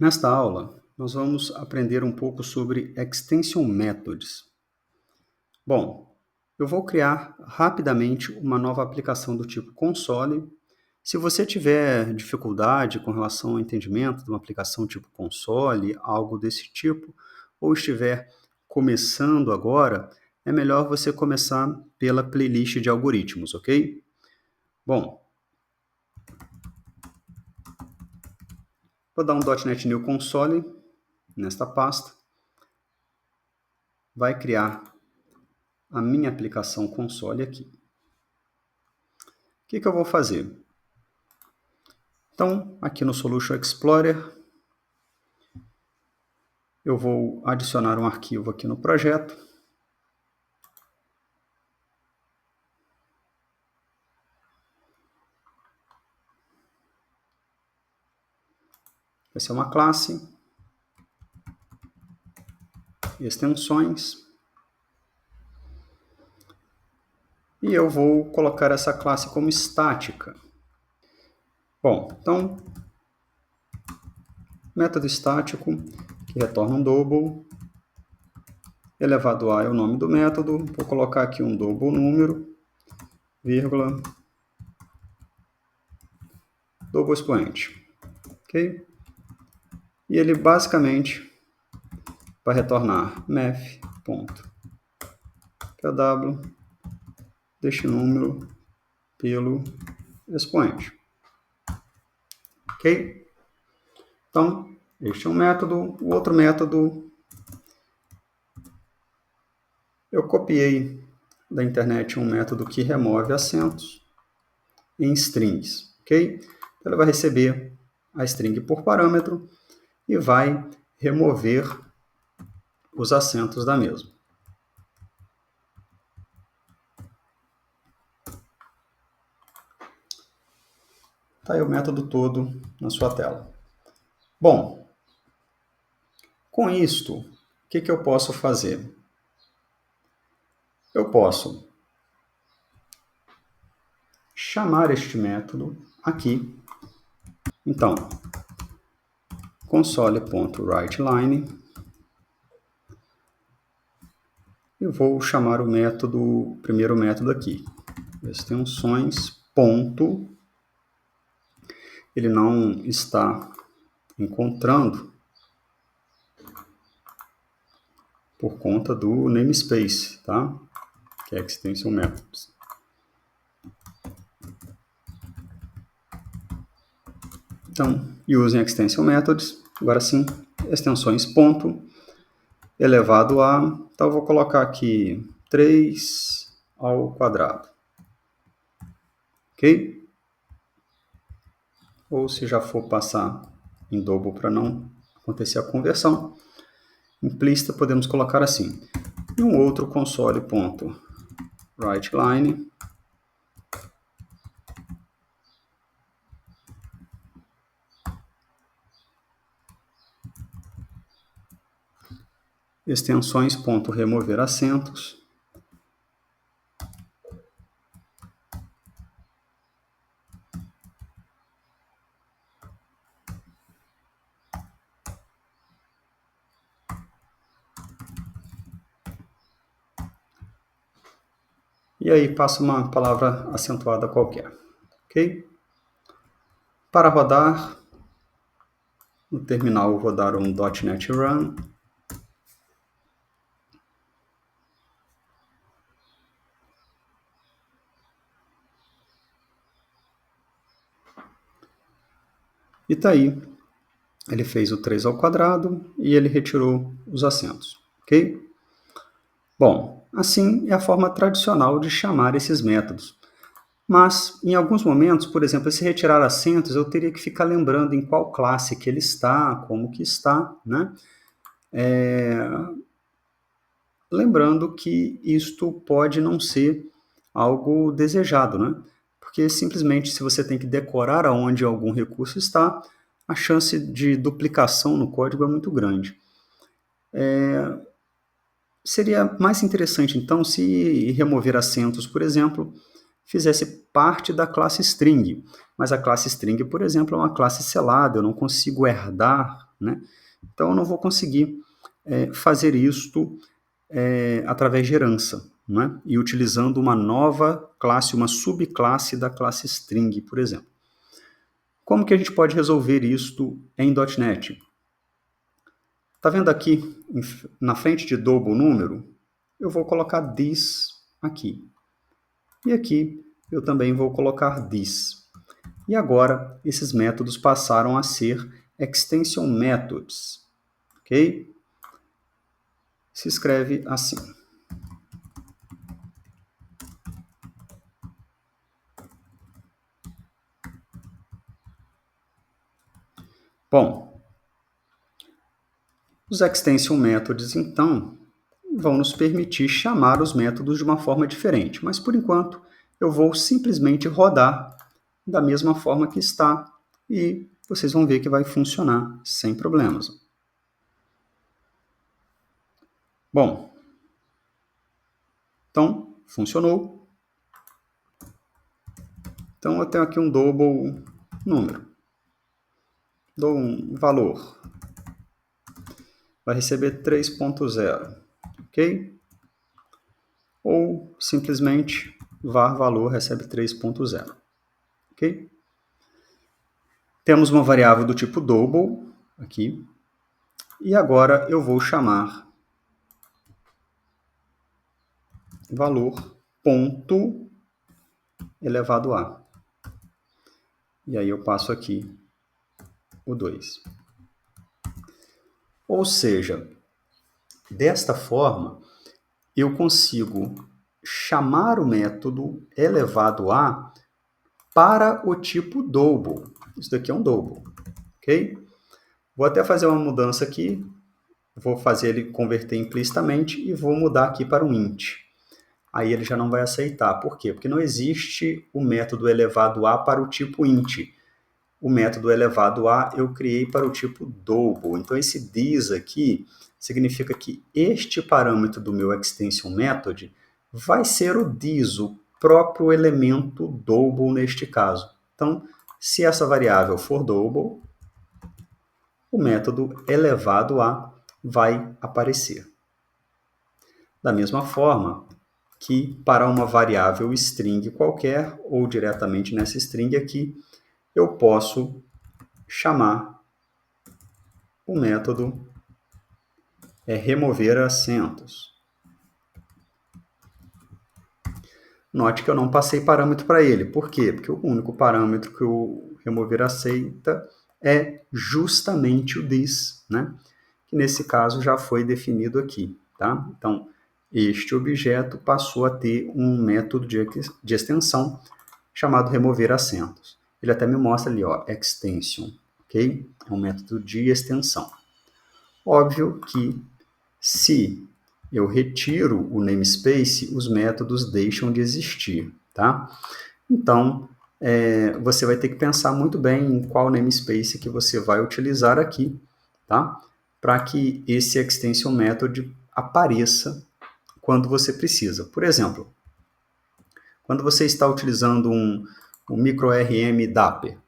Nesta aula, nós vamos aprender um pouco sobre Extension Methods. Bom, eu vou criar rapidamente uma nova aplicação do tipo console. Se você tiver dificuldade com relação ao entendimento de uma aplicação tipo console, algo desse tipo, ou estiver começando agora, é melhor você começar pela playlist de algoritmos, ok? Bom, vou dar um .NET New Console nesta pasta. Vai criar a minha aplicação console aqui. O que eu vou fazer? Então, aqui no Solution Explorer, eu vou adicionar um arquivo aqui no projeto. Vai ser uma classe, extensões, e eu vou colocar essa classe como estática. Bom, então, método estático, que retorna um double, elevado a é o nome do método, vou colocar aqui um double número, vírgula, double expoente, ok? E ele basicamente vai retornar math.pw deste número pelo expoente. Ok? Então, este é um método. O outro método eu copiei da internet um método que remove acentos em strings. Ok? Então, ele vai receber a string por parâmetro e vai remover os acentos da mesma. Está aí o método todo na sua tela. Bom, com isto, o que eu posso fazer? Eu posso chamar este método aqui. Então, console.writeLine. E vou chamar o primeiro método aqui, extensões, ponto. Ele não está encontrando por conta do namespace, tá? Que é extension methods. Então, using extension methods, agora sim, extensões, ponto, elevado a, então eu vou colocar aqui 3 ao quadrado, ok? Ou se já for passar em double para não acontecer a conversão, implícita podemos colocar assim, e um outro console.writeLine, extensões.remover acentos, e aí passa uma palavra acentuada qualquer, ok? Para rodar, no terminal eu vou dar um .NET Run, e está aí. Ele fez o 3 ao quadrado e ele retirou os acentos, ok? Bom, assim é a forma tradicional de chamar esses métodos. Mas, em alguns momentos, por exemplo, esse retirar acentos, eu teria que ficar lembrando em qual classe que ele está, como que está, né? Lembrando que isto pode não ser algo desejado, né? Porque simplesmente se você tem que decorar aonde algum recurso está, a chance de duplicação no código é muito grande. Seria mais interessante, então, se remover acentos, por exemplo, fizesse parte da classe string. Mas a classe string, por exemplo, é uma classe selada, eu não consigo herdar, né? Então, eu não vou conseguir fazer isto através de herança, né? E utilizando uma nova classe, uma subclasse da classe string, por exemplo. Como que a gente pode resolver isto em .NET? Está vendo aqui, na frente de double número, eu vou colocar this aqui. E aqui eu também vou colocar this. E agora, esses métodos passaram a ser extension methods, ok? Se escreve assim. Bom, os extension methods, então, vão nos permitir chamar os métodos de uma forma diferente. Mas, por enquanto, eu vou simplesmente rodar da mesma forma que está e vocês vão ver que vai funcionar sem problemas. Bom, então, funcionou. Então, eu tenho aqui um double número. Dou um valor. Vai receber 3.0, ok? Ou, simplesmente, var valor recebe 3.0, ok? Temos uma variável do tipo double aqui. E agora eu vou chamar valor ponto elevado a. E aí eu passo aqui o 2. Ou seja, desta forma, eu consigo chamar o método elevado a para o tipo double. Isso daqui é um double, ok? Vou até fazer uma mudança aqui. Vou fazer ele converter implicitamente e vou mudar aqui para um int. Aí ele já não vai aceitar. Por quê? Porque não existe o método elevado a para o tipo int. O método elevado a eu criei para o tipo double. Então, esse this aqui significa que este parâmetro do meu extension method vai ser o this, o próprio elemento double neste caso. Então, se essa variável for double, o método elevado a vai aparecer. Da mesma forma que para uma variável string qualquer, ou diretamente nessa string aqui, eu posso chamar o método remover acentos. Note que eu não passei parâmetro para ele. Por quê? Porque o único parâmetro que o remover aceita é justamente o this, né? Que nesse caso já foi definido aqui, tá? Então, este objeto passou a ter um método de extensão chamado remover acentos. Ele até me mostra ali, ó, extension, ok? É um método de extensão. Óbvio que se eu retiro o namespace, os métodos deixam de existir, tá? Então, você vai ter que pensar muito bem em qual namespace que você vai utilizar aqui, tá? Para que esse extension method apareça quando você precisa. Por exemplo, quando você está utilizando um micro-RM Dapper,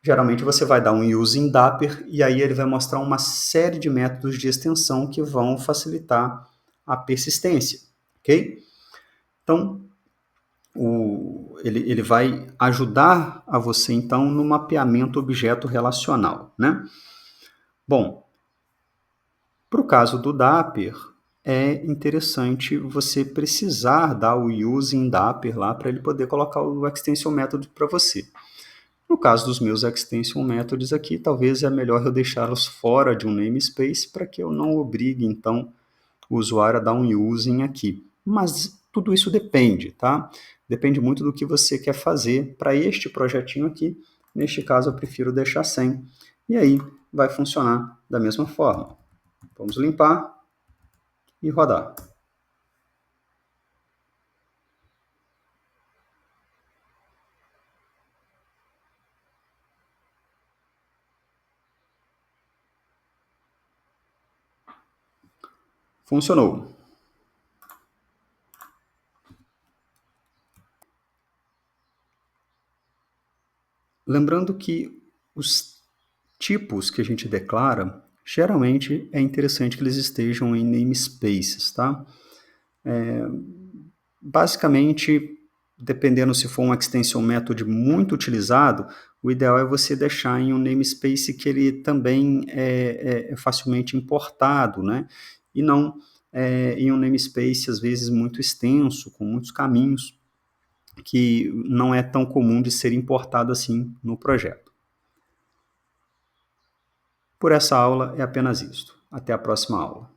geralmente você vai dar um using Dapper e aí ele vai mostrar uma série de métodos de extensão que vão facilitar a persistência, ok? Então, ele vai ajudar a você, então, no mapeamento objeto relacional, né? Bom, para o caso do Dapper, é interessante você precisar dar o using Dapper lá para ele poder colocar o extension method para você. No caso dos meus extension methods aqui, talvez é melhor eu deixá-los fora de um namespace para que eu não obrigue, então, o usuário a dar um using aqui. Mas tudo isso depende, tá? Depende muito do que você quer fazer para este projetinho aqui. Neste caso, eu prefiro deixar sem. E aí, vai funcionar da mesma forma. Vamos limpar e rodar. Funcionou. Lembrando que os tipos que a gente declara, geralmente é interessante que eles estejam em namespaces, tá? Basicamente, dependendo se for um extension method muito utilizado, o ideal é você deixar em um namespace que ele também é facilmente importado, né? E não em um namespace, às vezes, muito extenso, com muitos caminhos, que não é tão comum de ser importado assim no projeto. Por essa aula é apenas isto. Até a próxima aula.